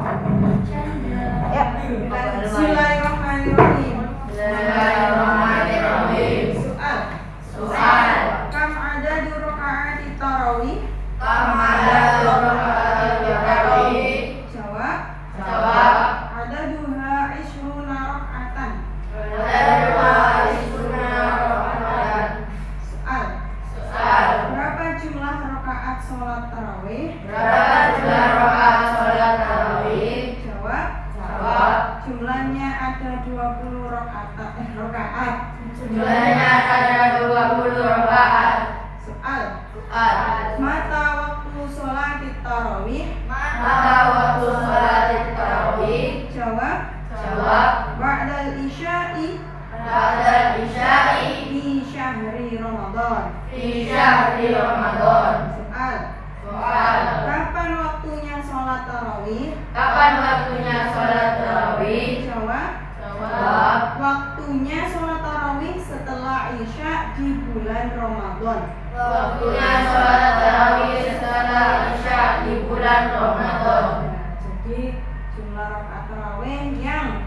Ya, Bismillahirrahmanirrahim. Bismillahirrahmanirrahim. Soal. Kam ada di rakaat tarawih? Kam ada rakaat tarawih? Jawab. Ada duha isruna rakaatan. Soal. Berapa jumlah rakaat sholat tarawih? Jawab. Jumlahnya ada 20 rakaat. Soal. Mata waktu sholat tarawih? Jawab. Ba'dal isya'i di syahri Ramadan. Soal. Kapan waktunya sholat tarawih? Jawab. Waktunya sholat tarawih setelah isya di bulan Ramadan. Jadi jumlah rakaat tarawih yang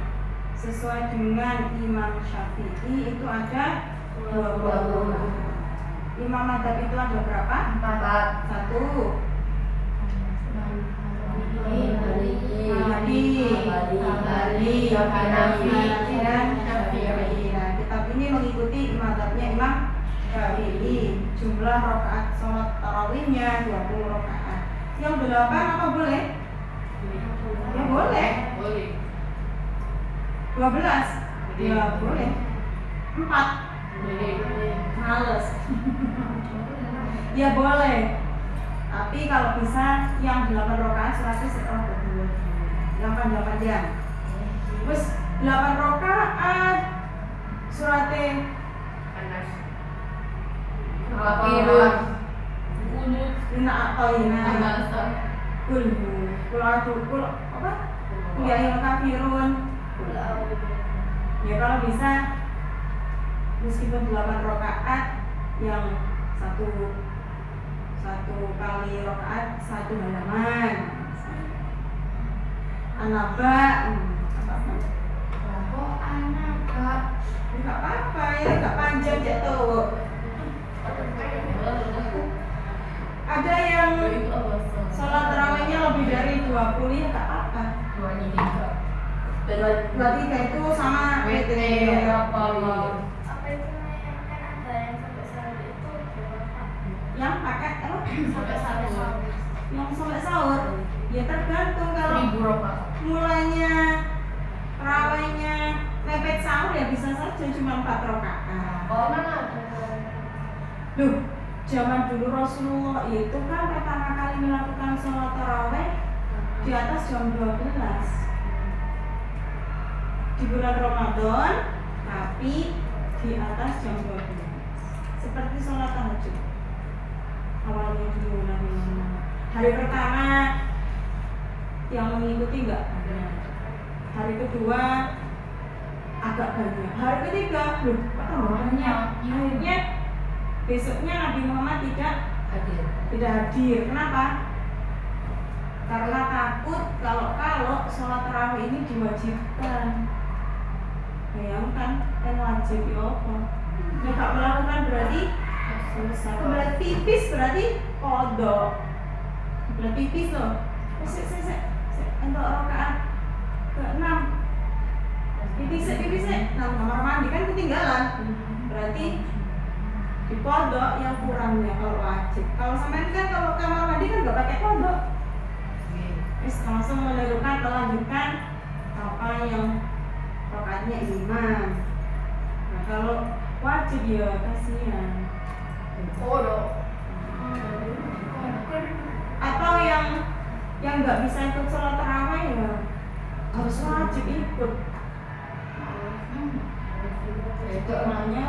sesuai dengan Imam Syafi'i itu ada 20. Imam Madzhab itu ada berapa? 1. Hanafi dan Syafi'i. Nah, kitab ini mengikuti madzhabnya Imam Syafi'i. Jumlah rakaat sholat tarawihnya 20 rakaat. Yang 8 apa boleh? Ya boleh. 12? Ya boleh. 4? Males. Ya boleh. Tapi kalau bisa yang 8 rakaat suratnya setelah berdua. Yang panjang-panjang. Terus 8 rakaat suratnya Inna a'tayna Ya yang kafirun. Ya kalau bisa meskipun 8 rakaat yang satu kali rakaat 1 halaman. Anaba enggak apa-apa ya, enggak panjang jatuh. Ada yang sholat tarawihnya lebih dari 20 ya enggak apa-apa. 23 itu sama PT. Yang pakai yang sampai sahur ya tergantung. Kalau mulainya tarawihnya mepet sahur ya bisa saja cuma 4 rakaat. Duh, zaman dulu Rasulullah itu kan pertama kali melakukan sholat tarawih di atas jam 12 di bulan Ramadan, tapi di atas jam 12 seperti sholat tahajud awalnya dulu Nabi Muhammad. Hari pertama yang mengikuti enggak banyak, hari kedua agak banyak, hari ketiga loh kok banyak. Akhirnya besoknya Nabi Muhammad tidak hadir. Kenapa? Karena takut kalau sholat tarawih ini diwajibkan. Bayangkan kan wajib ya apa? Nggak melakukan berarti kebelet pipis, berarti kodok. Kebelet pipis loh. Untuk rakaat ke-6 pipis. Nah, kamar mandi kan ketinggalan. Berarti di kodok yang kurangnya kalau wajib. Kalau sampean kan kalau kamar mandi kan nggak pakai kodok. Terus langsung melanjutkan apa yang rakaatnya imam. Nah, kalau wajib ya kasihan. Atau yang nggak bisa ikut sholat tarawih ya harus wajib ikut. Itu namanya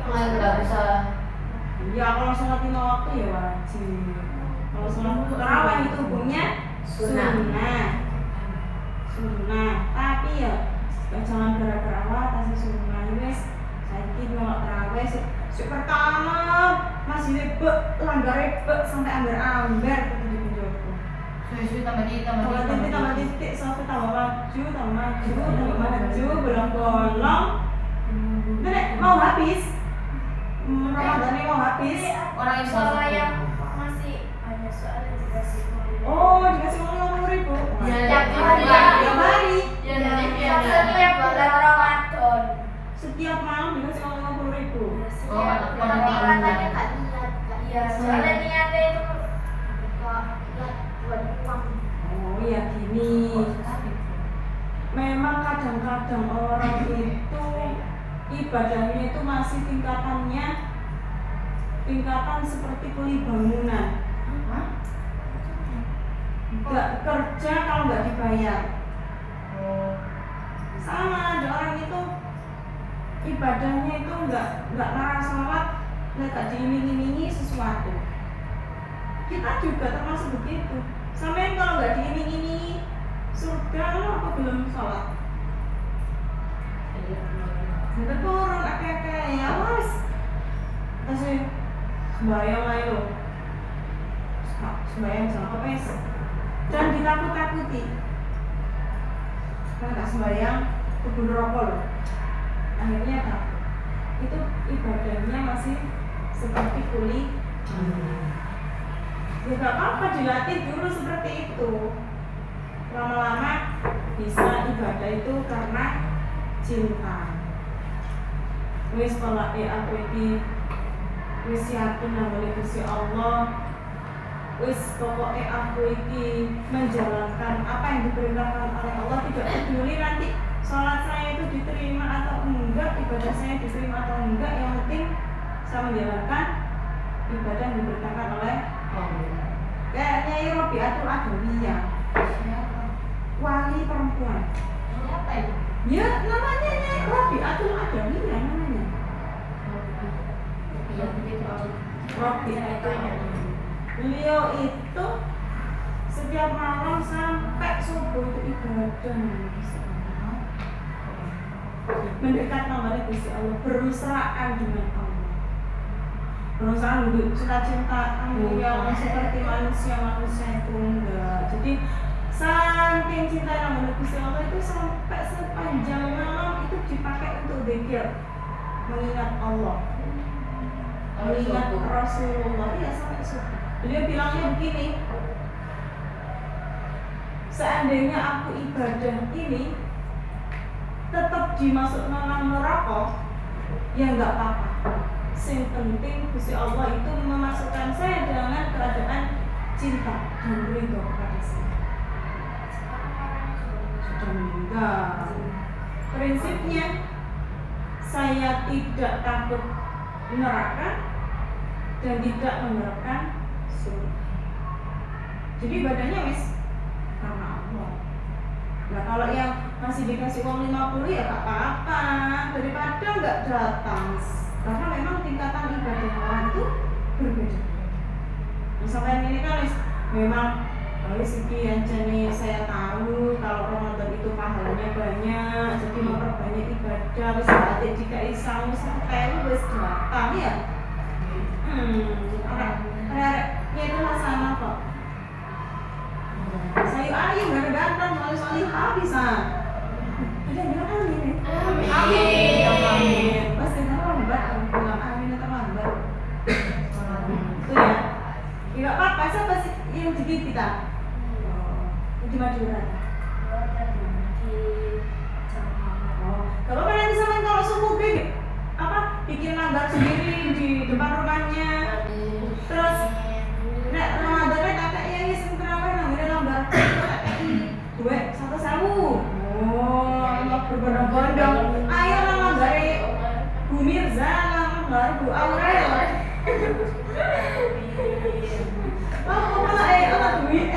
nggak bisa. Ya kalau sholat 5 waktu ya wajib. Kalau sholat tarawih itu hukumnya sunnah. Tapi ya jangan gara-gara awal sunnah wes. Saiki nolak tarawih pertama masih lebek langgar lebek sampai amber kudu dijogo. Suwi tambah titik tambah titik, sofi tambah maju, bolong-bolong. Nek mau habis, Ramadannya mau habis. Orang yang Soal yang masih ada soal yang dikasih Oh, dikasih uang 50.000. Ya, Tiap hari. hari. Tiap hari. Ya, nanti setiap bulan Ramadan. Setiap malam dikasih uang 50.000. Oh, orang Katanya tinggi. nggak niat, iya. Soalnya niatnya itu nggak niat buat uang. Oh iya gini. Memang kadang-kadang orang itu ibadahnya itu masih tingkatan seperti kuli bangunan. Nggak kerja kalau nggak dibayar. Sama ada orang itu ibadahnya itu nggak ngarah sholat, nggak diiming-imingi sesuatu. Kita juga termasuk begitu. Sampai kalau nggak diiming-imingi surga, lo apa belum sholat? Kita turun akeh-akeh ya mas. Kasih sembahyang ayo. Sembahyang sama pes. Dan ditakut-takuti. Karena nggak sembahyang kebun rokok loh. Akhirnya takut. Itu ibadahnya masih seperti kuli. Ya gak apa-apa, dilatih dulu seperti itu. Lama-lama bisa ibadah itu karena cinta. Wis pola aku iki wis yakin nang Gusti Allah. Wis pokoknya aku iki menjalankan apa yang diperintahkan oleh Allah, tidak peduli nanti sholat saya itu diterima atau enggak, ibadah saya diterima atau enggak, yang penting saya menjalankan ibadah yang diperintahkan oleh Allah. Kayak Nyai Robiatul Adawiyah, wali perempuan. Siapa itu? Ya namanya Nyai Robiatul Adawiyah namanya. Robiatul. Beliau itu setiap malam sampai subuh itu ibadah mendekat namanya Gusti Allah, bermesraan dengan Allah, berusaha untuk cinta-cintaan yang seperti manusia itu enggak. Jadi saking cinta namanya Gusti Allah itu sampai sepanjang malam itu dipakai untuk zikir, mengingat Allah, mengingat Rasulullah. Ya sampai subuh. Beliau bilangnya begini, seandainya aku ibadah ini tetap dimasukkan dalam neraka, ya nggak apa-apa. Yang penting Gusti Allah itu memasukkan saya dengan keadaan cinta dan ridho kepada saya. Sudah meninggal. Prinsipnya saya tidak takut neraka dan tidak mengharapkan surga. Jadi badannya wis karena Allah. Nah kalau yang masih dikasih uang 50 ya gak apa-apa, daripada nggak datang. Karena memang tingkatan ibadah orang itu berbeda. Nah, sampai ini kan memang sekian jenis saya tahu kalau Ramadan itu pahalanya banyak, jadi memperbanyak ibadah. Wis ada jika isang sampai wis datang ya. Arek-areknya itu sama kok. Saya ayu ganteng soalnya habisan. Ada bilang amin. Amin. Pasti terlambat, bilang amin terlambat. Itu ya. Tidak apa-apa, siapa sih yang jadi kita? Di Madura. Oh, kalau nanti sama kalau subuh bikin langgar sendiri di depan rumahnya. Terus nek Ramadan kakaknya ini sempurna namanya langgar. Duit 1.000. Oh, berbondong-bondong. Ayo langgar Bu Mirza, langgar Bu Aurel. Oh, anak duit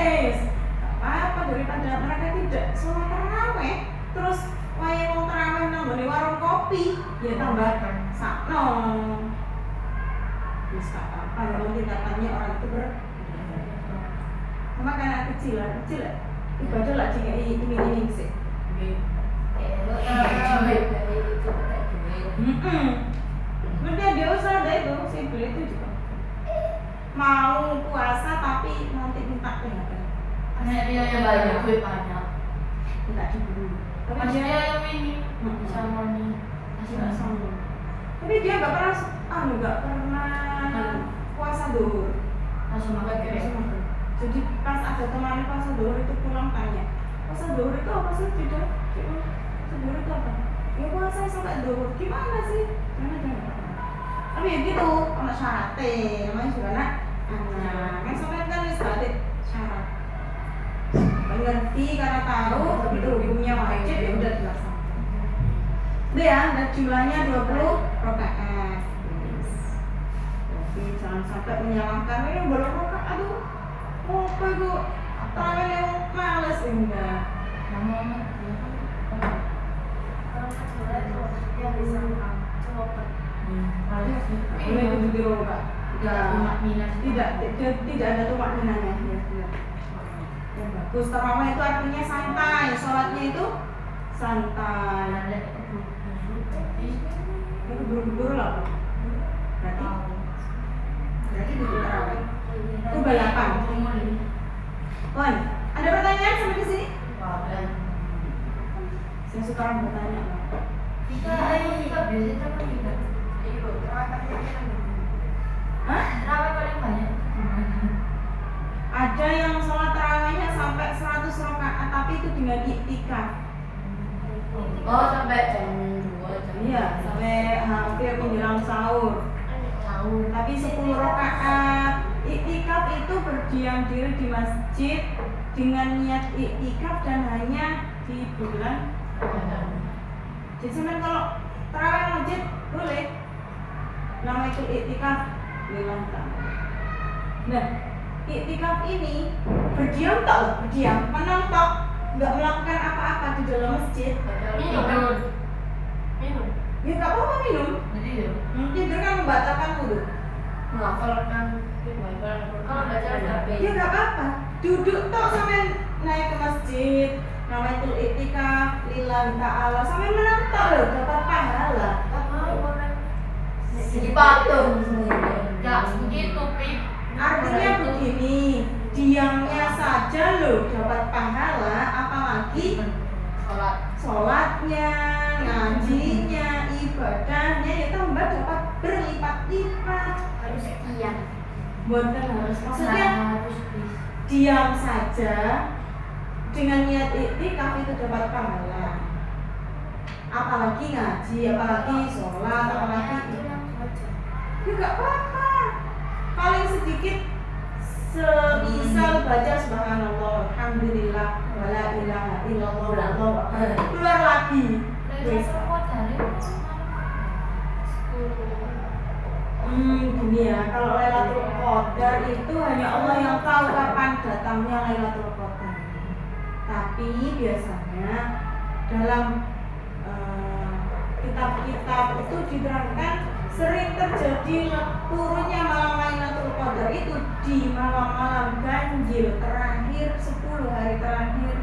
apa daripada mereka tidak sholat tarawih terus wae wong tarawih nang ngene warung kopi ya tambah sakno. Bisa apa ya tingkatannya orang itu sama kayak kecil ibadah lah jika ini sih. Mereka dia usaha itu si beli itu juga mau puasa tapi nanti minta THR. Nek dia yang banyak duit banyak. Enggak diburu. Tapi Mas dia dia yang ini Mm-mm. sama nih. Masih nggak nggak sama. sombong. Tapi dia nggak pernah nggak pernah puasa duhur. Langsung makan Langsung kere. makan. Jadi pas ada temannya puasa duhur itu pulang tanya, puasa duhur itu apa sih? Tidak. Puasa duhur itu apa? Ya puasa sampai duhur. Gimana sih? Karena dia nggak pernah. Tapi ya gitu, anak syaratnya, namanya juga anak. Kan sampai kan wis balik syarat. Mengerti karena tahu itu hukumnya wajib ya udah dilaksanakan. Udah ya, dan jumlahnya 20 rakaat. Jadi jangan sampai menyalahkan ini belum rakaat, aduh. Oh, apa itu? Tarawih yang males enggak. Mama Kalau kedua itu yang disangka coba. Boleh begitu Kak. Tidak Tidak ada tumak ninanya ya. Ya bagus. Tarawih itu artinya santai, sholatnya itu santai. Ya keburu-buru lah. Berarti gitu tarawih. Itu balapan. Wan, ada pertanyaan sampai di sini? Saya suka orang bertanya. Kita biasanya kan kita. Hah? Kenapa paling banyak? Ada yang sholat tarawihnya sampai 100 rakaat, tapi itu dengan iktikaf. Oh sampai jam 2 jam. Iya, sampai hampir menjelang sahur. Tapi 10 rakaat. Iktikaf itu berdiam diri di masjid dengan niat iktikaf dan hanya di bulan Ramadan. Jadi sebenarnya kalau tarawih masjid boleh. Nama itu iktikaf lillahi ta'ala. Nah, iktikaf ini berdiam tak? Berdiam, menang tak? Nggak melakukan apa-apa di dalam masjid. Minum. Ya nggak apa-apa minum. Tidur kan membatalkan wudu. Menghafalkan. Kalau baca HP. Ya nggak apa-apa. Duduk tok sampai naik ke masjid. Nama itu iktikaf lillahi ta'ala. Sampai menang tok loh, dapat pahala. Jadi patung. Ya begitu Pip. Artinya begini, diamnya saja loh dapat pahala, apalagi sholatnya, ngajinya, ibadahnya ya tambah dapat berlipat-lipat. Harus sekian. Bukan harus, maksudnya harus diam saja dengan niat iktikaf itu dapat pahala. Apalagi ngaji, apalagi sholat, apalagi ya nggak apa-apa. Paling sedikit semisal baca subhanallah, alhamdulillah, wala ilaha illallah, wallahu akbar. Keluar lagi. Wes. Gini ya, kalau Lailatul Qadar itu hanya Allah yang tahu kapan datangnya Lailatul Qadar. Tapi biasanya dalam kitab-kitab itu diterangkan sering terjadi turunnya malam Lailatul Qadar itu di malam-malam ganjil terakhir 10 hari terakhir.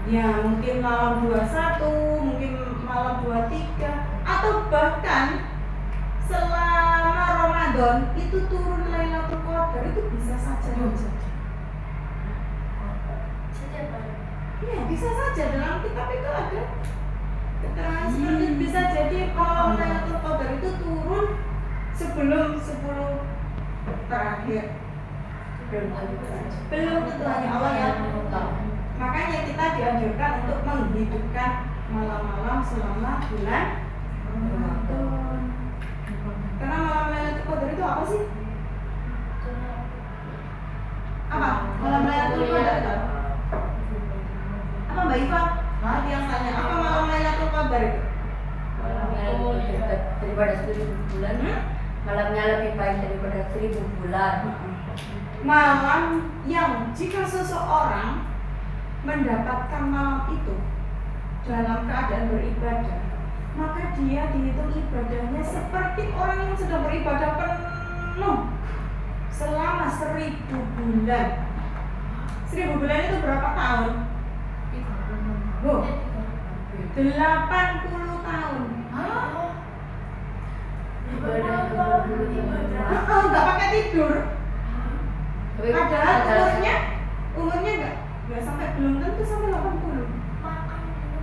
Ya mungkin malam 21, mungkin malam 23, atau bahkan selama Ramadan itu turun Lailatul Qadar itu bisa saja terjadi. Ya bisa saja, dalam kitab itu ada keterangan seperti itu. Bisa jadi kalau Lailatul Qadar itu turun sebelum 10 terakhir. Belum tentu, hanya Allah yang tahu. Makanya kita dianjurkan untuk menghidupkan malam-malam selama bulan Ramadan. Karena malam Lailatul Qadar itu apa sih? Apa? Malam Lailatul Qadar itu apa Mbak Iva? Ada yang tanya, apa malam Lailatul Qadar itu? Daripada 1000 bulan, malamnya lebih baik daripada 1000 bulan. Malam yang jika seseorang mendapatkan malam itu dalam keadaan beribadah, maka dia dihitung ibadahnya seperti orang yang sedang beribadah penuh selama 1000 bulan. 1000 bulan itu berapa tahun? 80 tahun. Ibadah. Nggak pakai tidur. Padahal umurnya nggak sampai, belum tentu sampai 80. Makan dulu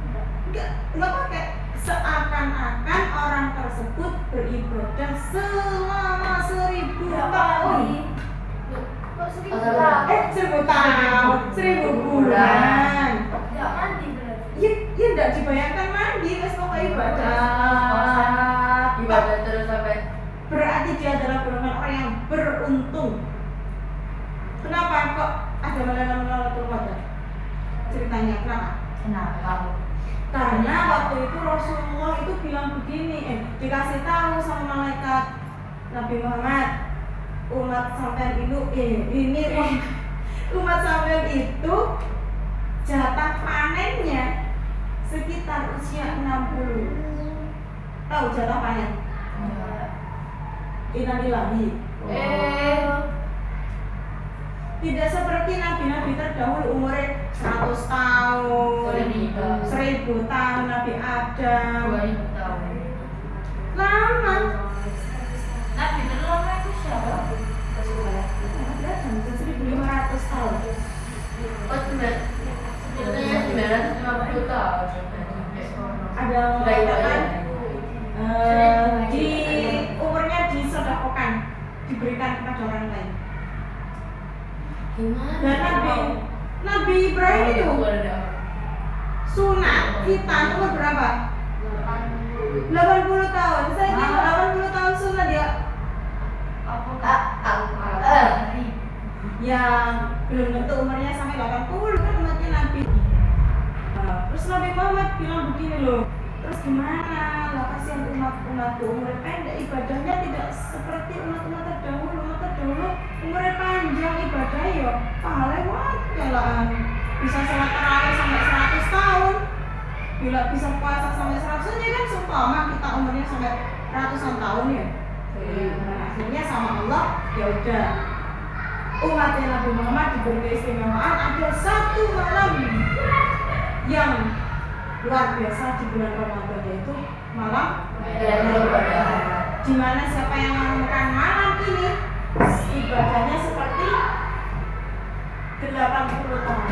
enggak? Nggak pakai. Seakan-akan orang tersebut beribadah selama 1000 tahun. Kok sedikit Oh, lah? 1000 tahun, 1000 bulan. Enggak mandi berarti. Ya nggak dibayangkan mandi, wes pokoknya ibadah. Ibadah terus sampai Berarti dia adalah golongan orang yang beruntung. Kenapa kok ada Lailatul Qadar? Ceritanya kenapa? Kenapa? Karena waktu itu Rasulullah itu bilang begini, dikasih tahu sama malaikat Nabi Muhammad, umat sampean itu umat sampean itu jatah panennya sekitar usia 60. Tahu jatah panen? Innalillahi. Tidak seperti nabi-nabi terdahulu umurnya 100 tahun, 1000 tahun, Nabi Adam. 2000 tahun. Lama. Nabi terlama itu siapa? Nabi Adam 1500 tahun. oh sebenarnya 950 tahun. Ada yang mengatakan di umurnya disedekahkan, diberikan kepada orang lain. Dan Nabi Ibrahim itu sunat hitam umur berapa? 80 tahun. Saya kira 80 tahun sunat ya. Yang belum tentu umurnya sampai 80 kan umatnya Nabi. Terus Nabi Muhammad bilang begini loh. Terus gimana? Lah kasihan umat-umatku umurnya pendek, ibadahnya tidak seperti umat-umat terdahulu. Umat terdahulu umurnya panjang, ibadah ya pahalanya wajar lah. Bisa sholat tarawih sampai 100 tahun. Bila bisa puasa sampai 100 ya kan seumpama kita umurnya sampai ratusan tahun ya. Nah, akhirnya sama Allah ya udah. Umatnya Nabi Muhammad diberi keistimewaan ada satu malam yang luar biasa di bulan Ramadan, yaitu malam di mana siapa yang menemukan malam ini ibadahnya seperti 80 tahun,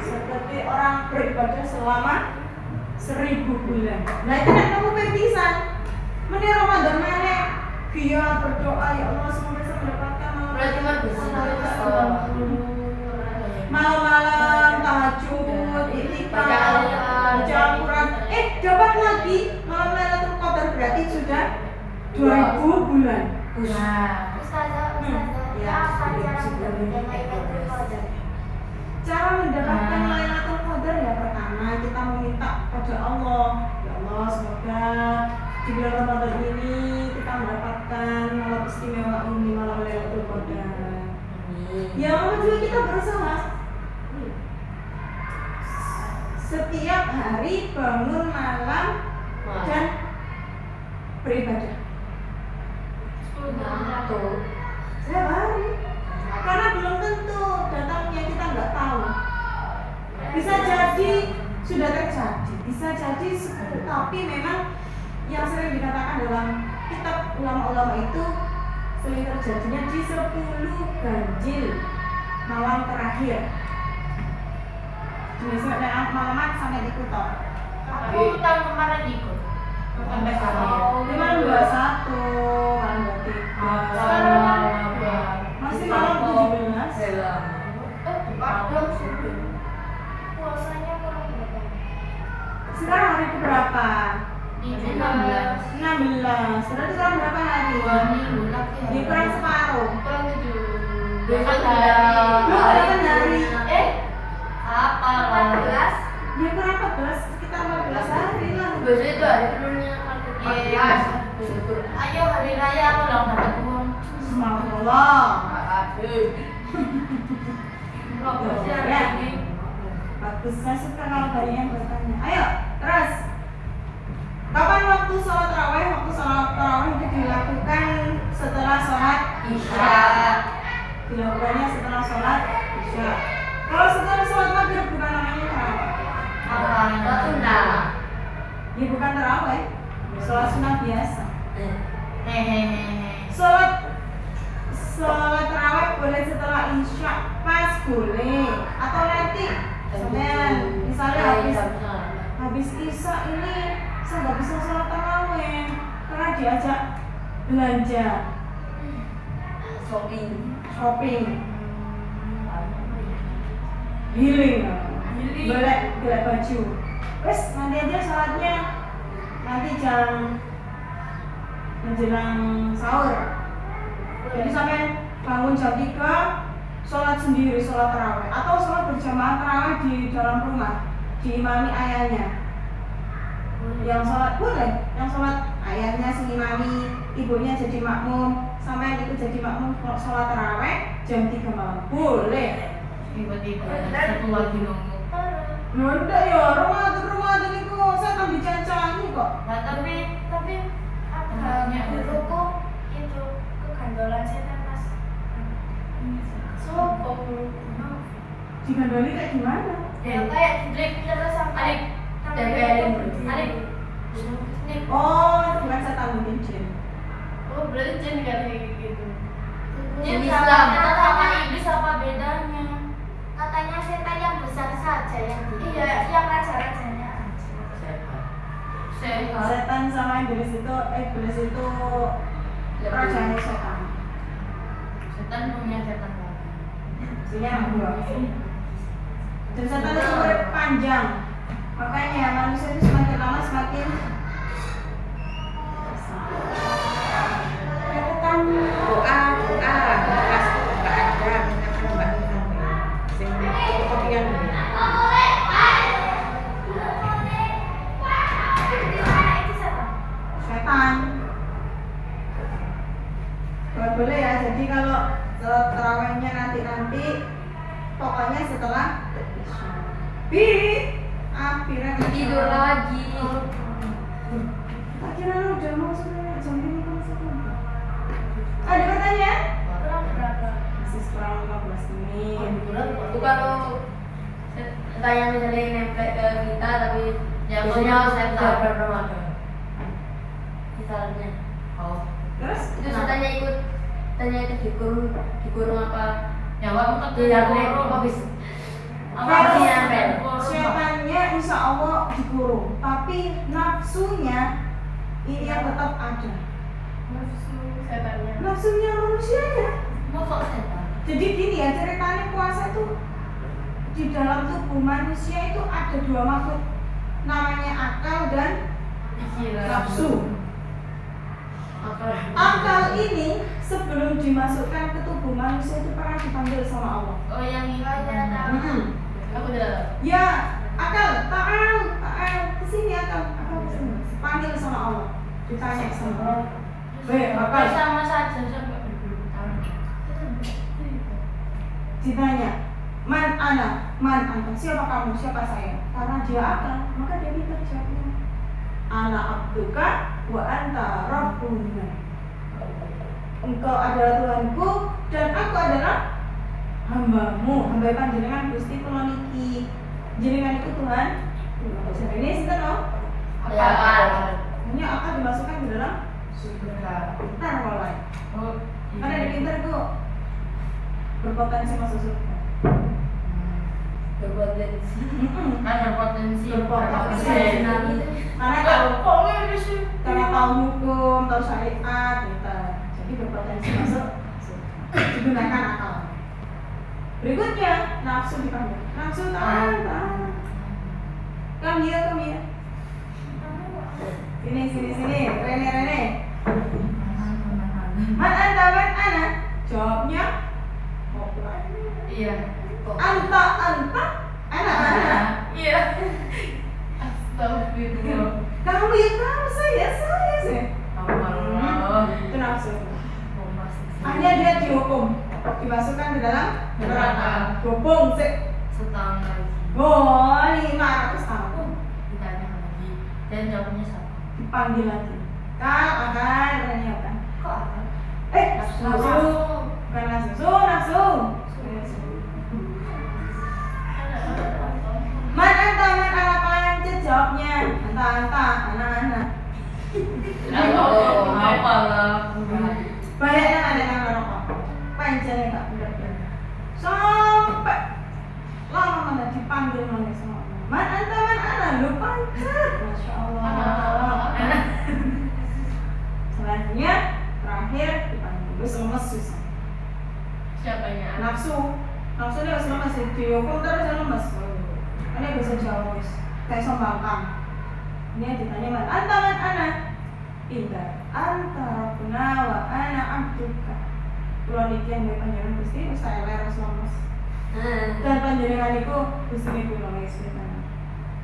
seperti orang beribadah selama 1000 bulan. Nah itu kan kamu pepisan meni Ramadan mana dia berdoa ya Allah semoga saya mendapatkan Berarti mah malam-malam tahajud, itikaf, baca Al-Quran. Dapat lagi malam Lailatul Qadar, berarti sudah 2000 bulan. Ustazah, Ya, apa cara mendapatkan Lailatul Qadar? Cara mendapatkan Lailatul Qadar ya pertama kita meminta pada Allah, ya Allah semoga di bulan Ramadan ini kita mendapatkan malam istimewa ini, malam Lailatul Qadar. Yang kedua kita berusaha setiap hari bangun malam dan beribadah. Setiap hari. Karena belum tentu datangnya, kita nggak tahu. Bisa jadi sudah terjadi, bisa jadi tapi memang yang sering dikatakan dalam kitab ulama-ulama itu sering terjadinya di 10 ganjil malam terakhir. Misalnya malaman sampai di Kuto. Aku tahun kemarin ikut. Sampai Di malam 21, malam 23. Masih malam 17. Puasanya kurang berapa? Sekarang hari ke berapa? Di 16. 16. Berarti sekarang berapa hari? 2 minggu lagi. Di kurang separuh. Kurang 7. Besok Lu ada hari? Apa? 14. Ya kurang 14, sekitar 14 hari lah. Biasanya itu hari penuhnya Ayo hari raya aku udah dapat uang. Semangat Allah. Ya. Bagus, saya suka kalau kalian bertanya. Ayo, terus. Kapan waktu sholat tarawih? Waktu sholat tarawih itu dilakukan setelah sholat Isya. Dilakukannya setelah sholat Isya. Kalau setelah sholat maghrib bukan namanya tarawih. Ya bukan tarawih, sholat sunnah biasa. Sholat tarawih boleh setelah isya? Pas boleh. Atau nanti sampean misalnya habis isya ini saya nggak bisa sholat tarawih karena diajak belanja, shopping. healing, boleh baju. Wes nanti aja sholatnya nanti jam menjelang sahur. Jadi sampai bangun jam 3 sholat sendiri, sholat tarawih atau sholat berjamaah tarawih di dalam rumah diimami ayahnya. Yang sholat boleh, yang sholat ayahnya si imami, ibunya jadi makmum, sampai ikut jadi makmum sholat tarawih jam 3 malam boleh. Tiba-tiba satu lagi nongol. Nggak ya, Ramadan itu saya akan dicacangi kok. Nah, tapi ada guruku itu kegandolan setan pas sopo Digandoli kayak gimana? ya kayak di terus sampai adik Oh, itu bukan setan mungkin jin. Oh, berarti jin kan kayak gitu. Jin Jin sama Islam. sama iblis apa bedanya? Katanya setan yang besar saja yang yang raja-rajanya Sehat. Setan sama iblis itu rajanya setan. Setan punya setan lagi. Sini yang dua. Dan setan itu urip panjang. Makanya manusia itu semakin lama semakin Kan doa pas Mbak ada minta Mbak sing kopian setan. Boleh ya. Jadi kalau sholat tarawihnya nanti pokoknya setelah akhirnya Tidur lagi. Akhirnya udah mau sebenarnya jam 5 sebentar. Ada pertanyaan? Masih kurang 15 menit. Itu kalau tanya misalnya nempel ke kita tapi Ya, biasanya punya saya setan. tak Ramadan. Misalnya. Oh, Terus Itu tanya ikut dikurung apa? jawab kan Tidak habis. Kalau nempel. setannya insya Allah dikurung, tapi nafsunya ini yang tetap ada. setannya. Nafsunya manusianya. Masa setan? Jadi gini ya, ceritanya puasa itu di dalam tubuh manusia itu ada dua makhluk, namanya akal dan Pikiran. nafsu. Akal ini sebelum dimasukkan ke tubuh manusia itu pernah dipanggil sama Allah. Oh, yang ini. Aku udah. Ya, akal, ta'al, kesini akal kesini. Panggil sama Allah, ditanya sama Allah. Akal, Sama saja sampai berpuluh-puluh tahun. ditanya, man anta, siapa kamu, siapa saya? Karena dia akal, maka dia minta jawabnya. Ana abduka wa anta rabbuna. Engkau adalah Tuhanku dan aku adalah hambamu. Hamba panjenengan Gusti kula niki. Jenengan itu Tuhan. Ini sinten no? Akal. Hanya akal dimasukkan ke dalam Surga. pintar mulai. Oh, Karena di pintar itu berpotensi masuk surga. Berpotensi. Kan berpotensi. Berpotensi. Karena tahu hukum, tahu syariat, gitu. Jadi berpotensi masuk surga. Digunakan akal. Berikutnya nafsu dipanggil. Nafsu tahan. Come here. Sini. Rene. Man ana. Jawabnya Iya. anta. Ana. Iya. Astagfirullah. Kamu ya tahu saya sih. Allah. Itu nafsu. Hanya dia dihukum, dimasukkan ke dalam neraka. Gobong sih. Setahun lagi. Oh, 500 tahun. Ditanya lagi. Dan jawabnya sama. Dipanggil lagi. Kal akan menanyakan. Kok apa? Nafsu. Bukan nafsu. Man ana pancet jawabnya. Anta, anak. Apa lah? Balik nang rokok. Pancen tak bener-bener. Sampai lama mana dipanggil mana sama Allah. Man ana lupa. Masya Allah. Selanjutnya terakhir dipanggil wis lemes susah. Siapanya? Nafsu dia wis lemes dihukum terus lemes. Ini bisa jawab wis kayak sombangkang. Ini ditanya man ana. Indah anta rabbuna wa ana abduka. Kula niki yang panjenengan Gusti wis saya leres lemes. Dan panjenengan itu Gusti kula wis tenan.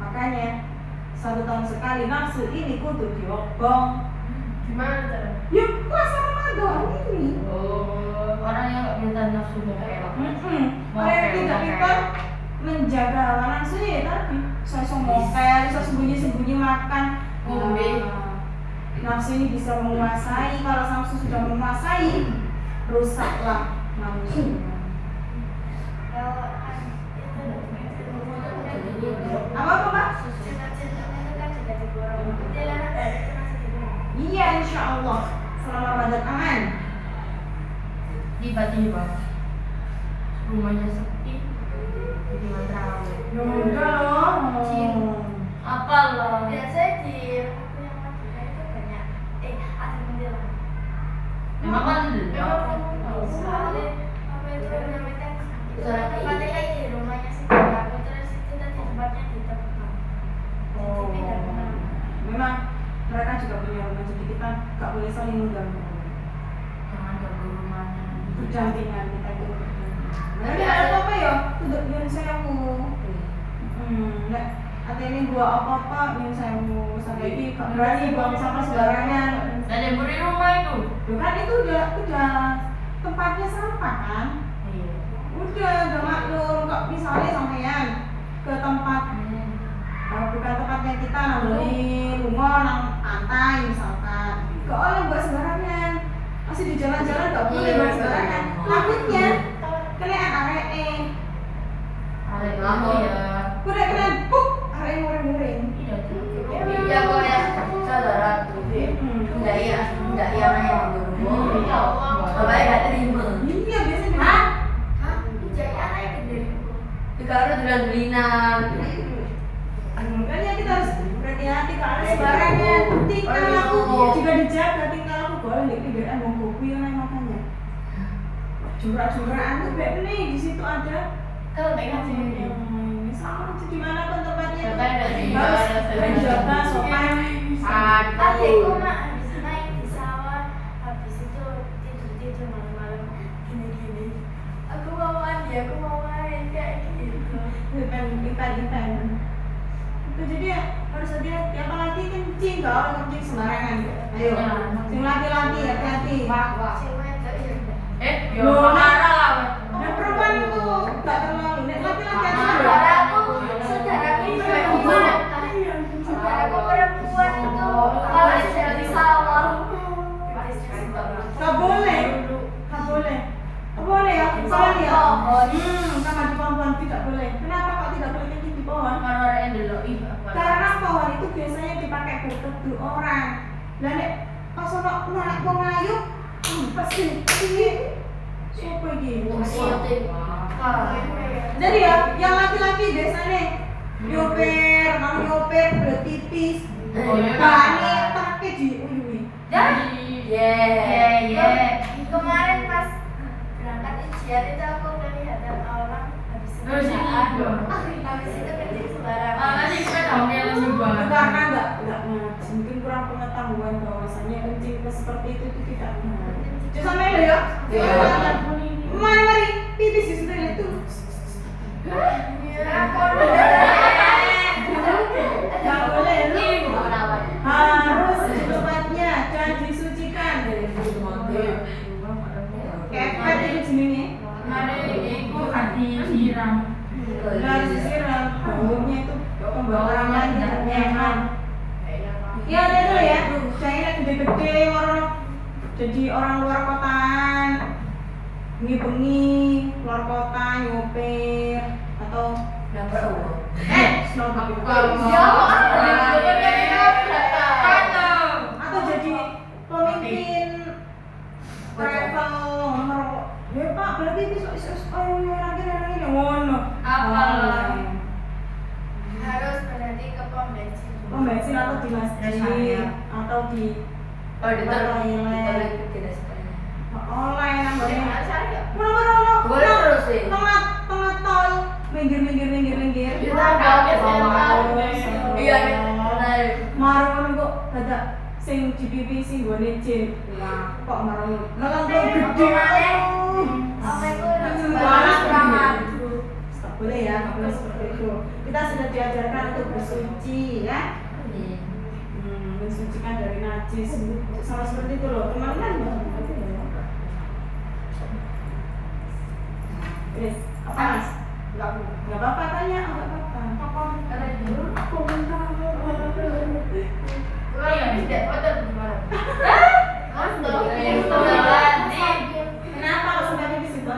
Makanya 1 tahun sekali nafsu ini kudu diobong. Gimana cara? Ya puasa Ramadan ini. Oh, orang yang nggak minta nafsu mokel. Orang yang tidak bisa menjaga hawa nafsunya ya tadi. Saya mokel, saya sembunyi makan. Ngombe. Nafsu ini bisa menguasai. Kalau nafsu sudah menguasai, rusaklah manusia. Apa Pak? Iya, insya Allah selama Ramadan aman. Tiba-tiba rumahnya sepi, jadi terawih. Ya enggak loh. Apa loh? Biasanya di rumahku yang Madinah itu banyak ada jendela. Memang kan Soalnya apa itu namanya Suara tempatnya kan di rumahnya sih aku terus itu tadi tempatnya di tempat. Oh, memang mereka juga punya rumah, jadi kita nggak boleh saling mengganggu. jangan ganggu rumahnya. Berdampingan kita itu berdampingan. Tapi ada apa ya? Untuk yang saya mau. Nek ada ini gua apa-apa yang saya mau sampai ini gak berani buang sampah sembarangan. Ada yang beri rumah itu. Loh kan itu udah tempatnya sampah kan? Iya. Udah maklum. Kok misalnya sampean ke tempat bukan tempatnya kita beli rumah nang pantai misalkan. Gak boleh buat sembarangan. Masih di jalan-jalan gak boleh buat sembarangan. Takutnya kena arek Ada lama ya. kena buk arek muring-muring. Iya kok ya saudara tuh. Enggak iya yang berhubung. Bapak enggak terima. Iya biasanya. Hah? Jadi anak yang gede. Juga harus dulan-dulinan. Makanya kita harus berhati-hati kalau sembarangan. Tingkah laku juga dijaga, tingkah laku boleh di pinggir mau kopi yang lain makanya. Jurak-jurakan tuh beb nih di situ ada. Kalau pengen sih. Sama aja dimanapun tempatnya itu Contohnya dari harus daerah menjaga sopan. Adekku mah habis naik di sawah, habis itu tidur malam-malam gini-gini. Aku mau mandi, aku mau main kayak gitu. Ipan. Itu jadi ya harus hati-hati, apalagi kencing kalau kencing sembarangan. Ayo, sing laki-laki hati-hati. Si wedok ya. Yo marah lah. Nah perempuan itu nggak terlalu, nek laki-laki aja. Saudaraku perempuan itu harus dari sawah. Nggak boleh ya, salah ya. Sama di pohon tidak boleh. Kenapa kok tidak boleh kencing di pohon? Orang-orang yang dulu Karena pohon itu biasanya dipakai berteduh orang. Lah nek pas ono nak wong ayu, pasti iki sopo iki? Jadi ya, yang laki-laki biasanya nyoper, kalau nyoper udah tipis. Bani take diuyui. Kemarin pas berangkat ujian itu aku kelihatan orang habis itu kencing sembarangan. Karena enggak ngaji, mungkin kurang pengetahuan bahwasanya kencing seperti itu tidak benar. Coba sama lo ya. Mari pipis di situ itu. Enggak boleh lu. Harus tempatnya dan disucikan. Kayak itu jenenge. Harus disiram. Baunya itu pembawaan lagi nyaman. Ya ada tuh ya. Saya gede-gede orang jadi orang luar kotaan. Bengi luar kota nyopir atau atau jadi pemimpin travel nomor ya Pak berarti tipis kok iso orang ini ngono. Apa? Online. Harus berarti ke pom bensin. Pom bensin atau di masjid atau di Oh, ditaruh toilet. itu tidak sebenarnya. Online namanya. Cari ya? Mana Boleh terus sih. tengah tol minggir. Kita nggak Iya, benar. Marung kok dadak sing di pipi sing gone jin. Wah, kok marung. Lah kan gede. Apa itu? Malah Ramadu. Tak boleh ya, nggak boleh seperti itu. Kita sudah diajarkan untuk bersuci ya. Mensucikan dari najis. Sama seperti itu loh, teman-teman. Yes, apa mas? Nggak apa-apa tanya, nggak apa-apa. Kenapa kalau sampai di situ?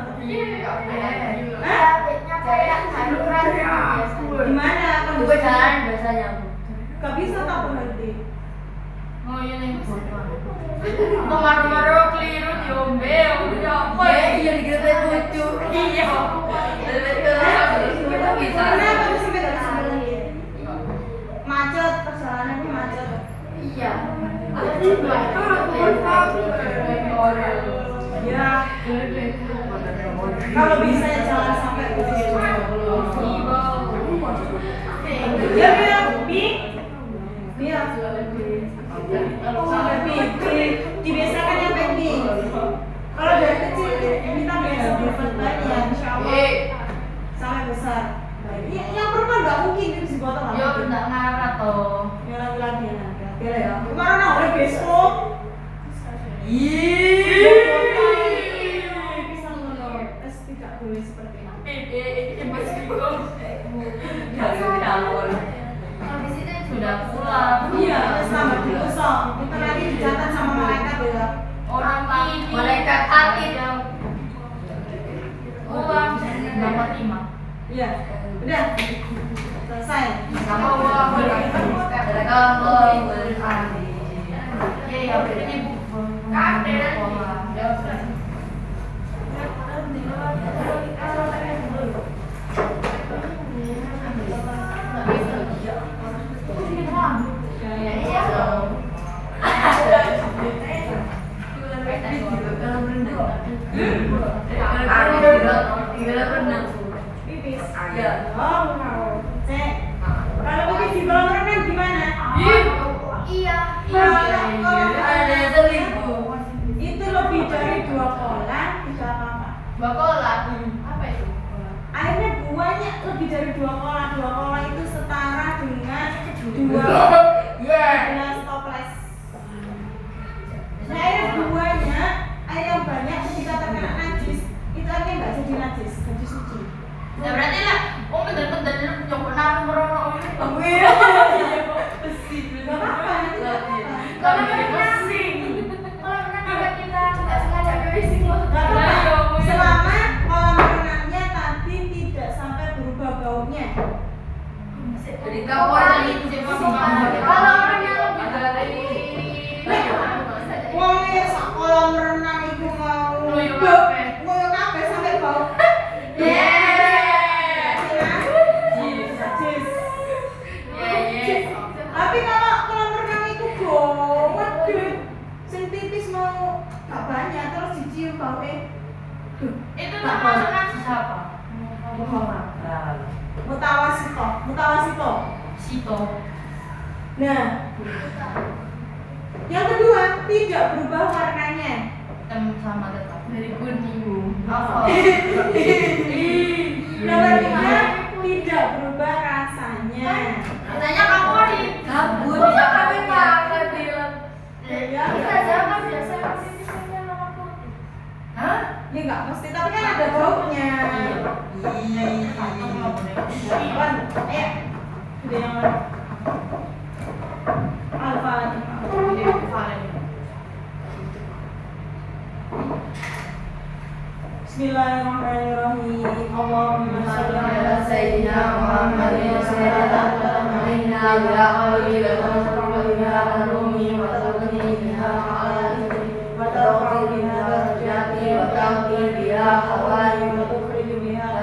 Gimana? Kamu Gue jalan biasanya aku. Gak bisa tak berhenti. Oh iya nih. Marah-marah keliru diombe, udah apa ya? Iya dikira lucu. Iya. Kita bisa. Kenapa bisa sampai gak bisa berhenti? Macet, perjalanannya macet. Iya. Ya, kalau bisa ya jangan sampai ke situ. Ya biar biar sampai dibiasakan yang penting. Kalau dari kecil kita biasa berbuat ya, insya Allah sampai besar. Yang perempuan nggak mungkin di psikotot. Yo nggak ngarah toh. Yang laki-laki ya nanti. Oke ya. Kemarin nak oleh besok. Bisa ngono. Tes tidak boleh seperti itu. Habis itu sudah pulang. Iya, selamat kosong. Kita nanti dicatat sama malaikat ya. Orang ini Malaikat atid. uang nomor 5. Iya. Udah. Selesai. Sama uang ya ini kader. Pipis. Iya. Oh, mau. Cek. Kalau pipis di kolam renang gimana? Iya. Ada seribu. Itu lebih dari 2 kolam, tidak apa-apa. Bakola. Apa itu? Airnya banyak lebih dari 2 kolam. 2 kolam itu setara dengan 2 gelas toples. Nah, air banyak, air yang banyak ketika terkena najis, itu airnya nggak jadi najis, jadi suci. Ya berarti lah, bener-bener lu nyoba nang merono ini. Besi, nggak apa-apa, nanti nggak apa-apa. Kalau menang kita nggak sengaja berisik loh. Nggak apa-apa. Selama kolam renangnya tadi tidak sampai berubah baunya. Jadi kawan itu Kalau orangnya lebih dari Wong ya sak kolam renang itu mau Nguyuh kabeh. nguyuh kabeh sampai bau. Najis. Tapi kalau kolam renang itu gede, sing tipis mau gak banyak terus dicium baunya. itu termasuk najis apa? Mutawasito. Sito. Nah, yang kedua tidak berubah warnanya. Sama tetap dari kuning. Apa? Yang ketiga tidak berubah rasanya. Katanya kaporit. kabut. Masa kami makan bilang. Ya, Kita jangan biasa misalnya nama putih. Hah? ya nggak mesti, tapi kan ada baunya. Wan, ayo. Udah yang mana? Al-Fatihah. Bismillahirrahmanirrahim. Allahumma shalli ala sayyidina Muhammadin wa sallallahu alaihi wa sallam. taqdi biha hawaii wa tukhriju biha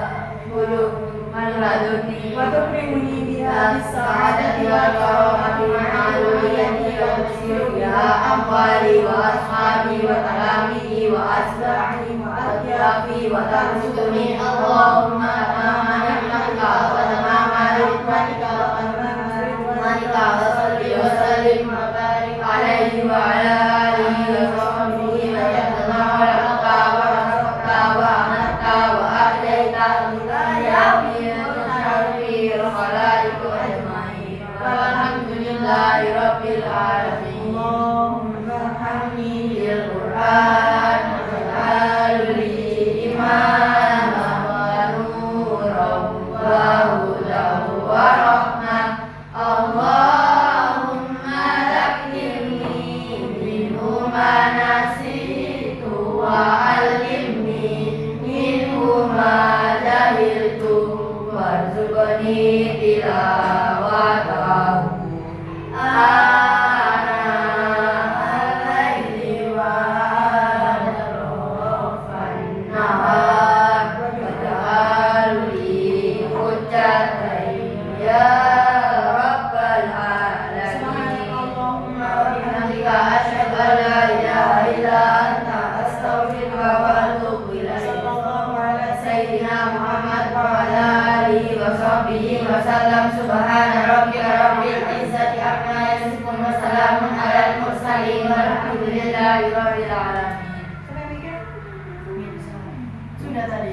qulub man ladunni wa tukrimuni biha bis-sa'adati wal karamati ma'aluliyati wa tusiru biha amwali wa ashabi wa talamihi wa asbahi wa adyafi wa tarzuqni Allahumma tamama ni'matika wa tamama rizqatika wa tamama rizqanika wa salli wa sallim wa barik alaihi wa ala alihi wa sahbihi wa jannah wa laqta wa razaqta wa amatta wa ahdaita ya bi'ashari al-khalaiq ajma'in walhamdulillahi rabbil alamin Allahumma arhamni bil Qur'an waj'al li imaman wa nuran wa hudan wa rahmah Allahumma dhakkirni minhu ma nasitu wa 'allimni minhu ma jahiltu warzuqni tilawatahu ana al-laili wa atrafan nahar waj'al li hujjatan ya rabbal alamin Allahumma wa bihamdika asyhadu an la ilaha illa anta astaghfiruka wa atubu ilaik sallallahu alaihi Sayyidina Muhammad wa ala alihi wa sahbihi wa sallam subhana rabbika rabbil izzati amma yasifun wa salamun alal mursalin walhamdulillahi rabbil alamin. Sudah tadi.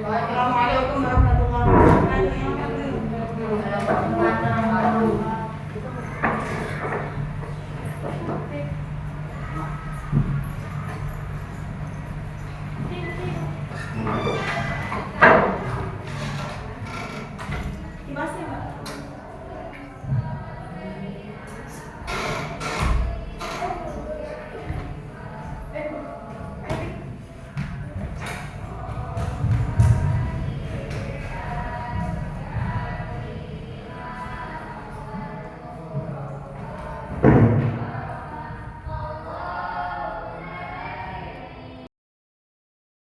Assalamualaikum warahmatullahi wabarakatuh. Assalamualaikum.